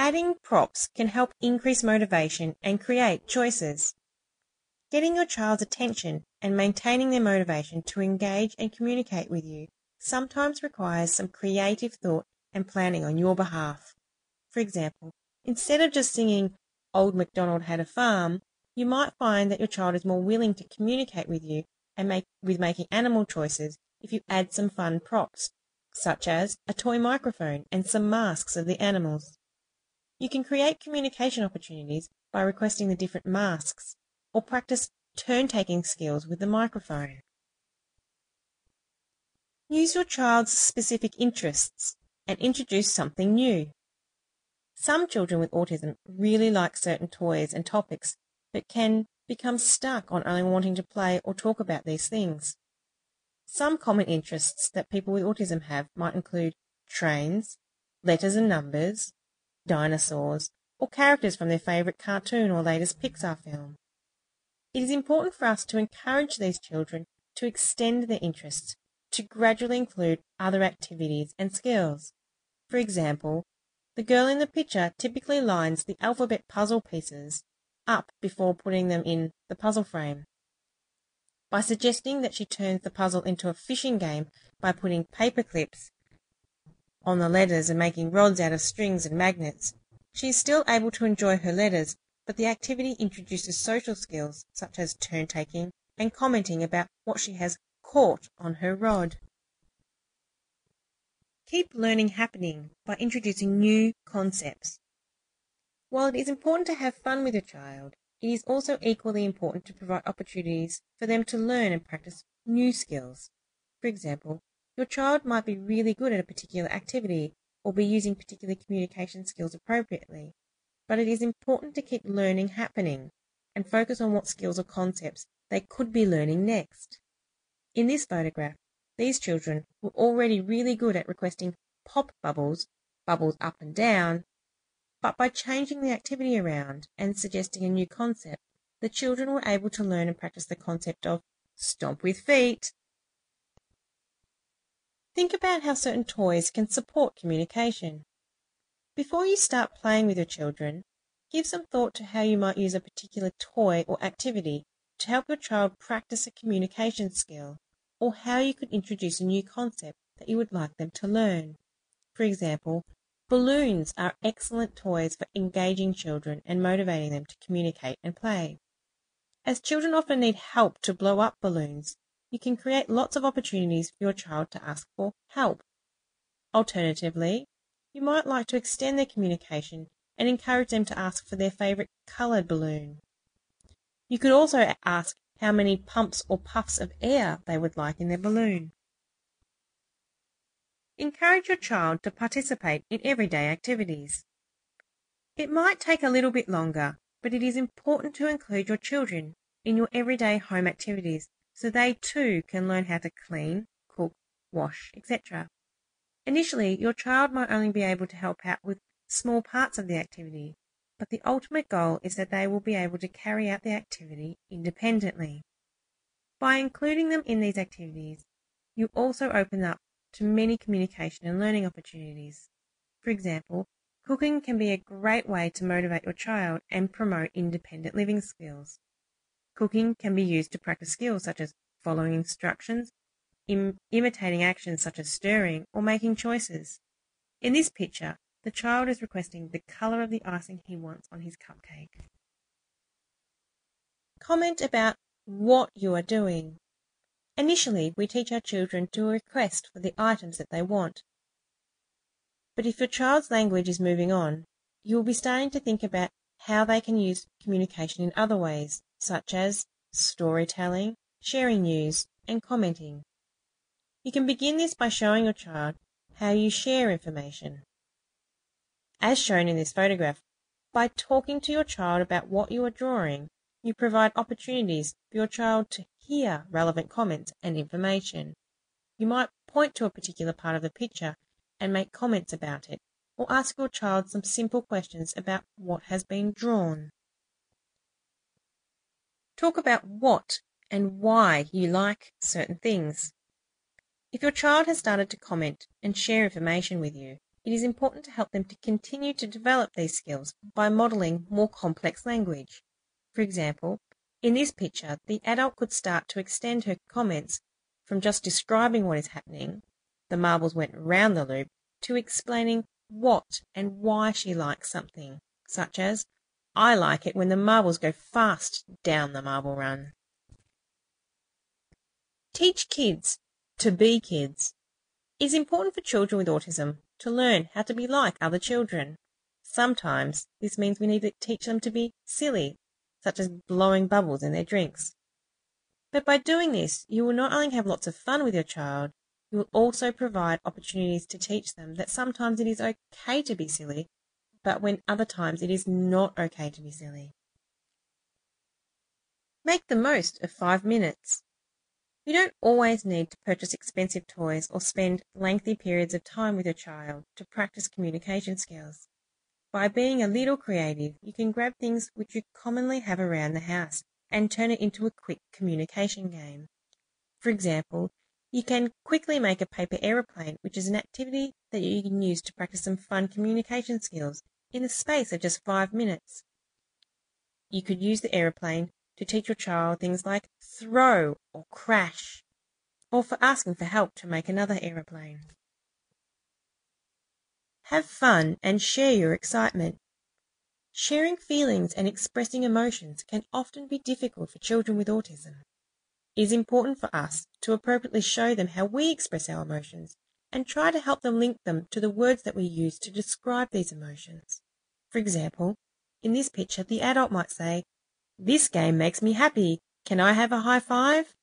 Adding props can help increase motivation and create choices. Getting your child's attention and maintaining their motivation to engage and communicate with you sometimes requires some creative thought and planning on your behalf. For example, instead of just singing "Old MacDonald Had a Farm," you might find that your child is more willing to communicate with you and making animal choices if you add some fun props, such as a toy microphone and some masks of the animals. You can create communication opportunities by requesting the different masks, or practice turn-taking skills with the microphone. Use your child's specific interests and introduce something new. Some children with autism really like certain toys and topics, but can become stuck on only wanting to play or talk about these things. Some common interests that people with autism have might include trains, letters and numbers, dinosaurs, or characters from their favourite cartoon or latest Pixar film. It is important for us to encourage these children to extend their interests, to gradually include other activities and skills. For example, the girl in the picture typically lines the alphabet puzzle pieces up before putting them in the puzzle frame. By suggesting that she turns the puzzle into a fishing game by putting paper clips on the letters and making rods out of strings and magnets, she is still able to enjoy her letters, but the activity introduces social skills such as turn-taking and commenting about what she has caught on her rod. Keep learning happening by introducing new concepts. While it is important to have fun with your child, it is also equally important to provide opportunities for them to learn and practice new skills. For example, your child might be really good at a particular activity or be using particular communication skills appropriately, but it is important to keep learning happening and focus on what skills or concepts they could be learning next. In this photograph, these children were already really good at requesting pop bubbles, bubbles up and down, but by changing the activity around and suggesting a new concept, the children were able to learn and practice the concept of stomp with feet. Think about how certain toys can support communication. Before you start playing with your children, give some thought to how you might use a particular toy or activity to help your child practice a communication skill, or how you could introduce a new concept that you would like them to learn. For example, balloons are excellent toys for engaging children and motivating them to communicate and play. As children often need help to blow up balloons, you can create lots of opportunities for your child to ask for help. Alternatively, you might like to extend their communication and encourage them to ask for their favourite coloured balloon. You could also ask how many pumps or puffs of air they would like in their balloon. Encourage your child to participate in everyday activities. It might take a little bit longer, but it is important to include your children in your everyday home activities so they too can learn how to clean, cook, wash, etc. Initially, your child might only be able to help out with small parts of the activity, but the ultimate goal is that they will be able to carry out the activity independently. By including them in these activities, you also open up to many communication and learning opportunities. For example, cooking can be a great way to motivate your child and promote independent living skills. Cooking can be used to practice skills such as following instructions, imitating actions such as stirring, or making choices. In this picture, the child is requesting the colour of the icing he wants on his cupcake. Comment about what you are doing. Initially, we teach our children to request for the items that they want. But if your child's language is moving on, you will be starting to think about how they can use communication in other ways, such as storytelling, sharing news, and commenting. You can begin this by showing your child how you share information. As shown in this photograph, by talking to your child about what you are drawing, you provide opportunities for your child to hear relevant comments and information. You might point to a particular part of the picture and make comments about it, or ask your child some simple questions about what has been drawn. Talk about what and why you like certain things. If your child has started to comment and share information with you, it is important to help them to continue to develop these skills by modelling more complex language. For example, in this picture, the adult could start to extend her comments from just describing what is happening, the marbles went round the loop, to explaining what and why she likes something, such as, I like it when the marbles go fast down the marble run. Teach kids to be kids. It is important for children with autism to learn how to be like other children. Sometimes this means we need to teach them to be silly, such as blowing bubbles in their drinks. But by doing this, you will not only have lots of fun with your child, you will also provide opportunities to teach them that sometimes it is okay to be silly, but when other times it is not okay to be silly. Make the most of 5 minutes. You don't always need to purchase expensive toys or spend lengthy periods of time with your child to practice communication skills. By being a little creative, you can grab things which you commonly have around the house and turn it into a quick communication game. For example, you can quickly make a paper aeroplane, which is an activity that you can use to practice some fun communication skills in the space of just 5 minutes. You could use the aeroplane to teach your child things like throw or crash, or for asking for help to make another aeroplane. Have fun and share your excitement. Sharing feelings and expressing emotions can often be difficult for children with autism. It is important for us to appropriately show them how we express our emotions and try to help them link them to the words that we use to describe these emotions. For example, in this picture, the adult might say, "This game makes me happy. Can I have a high five?"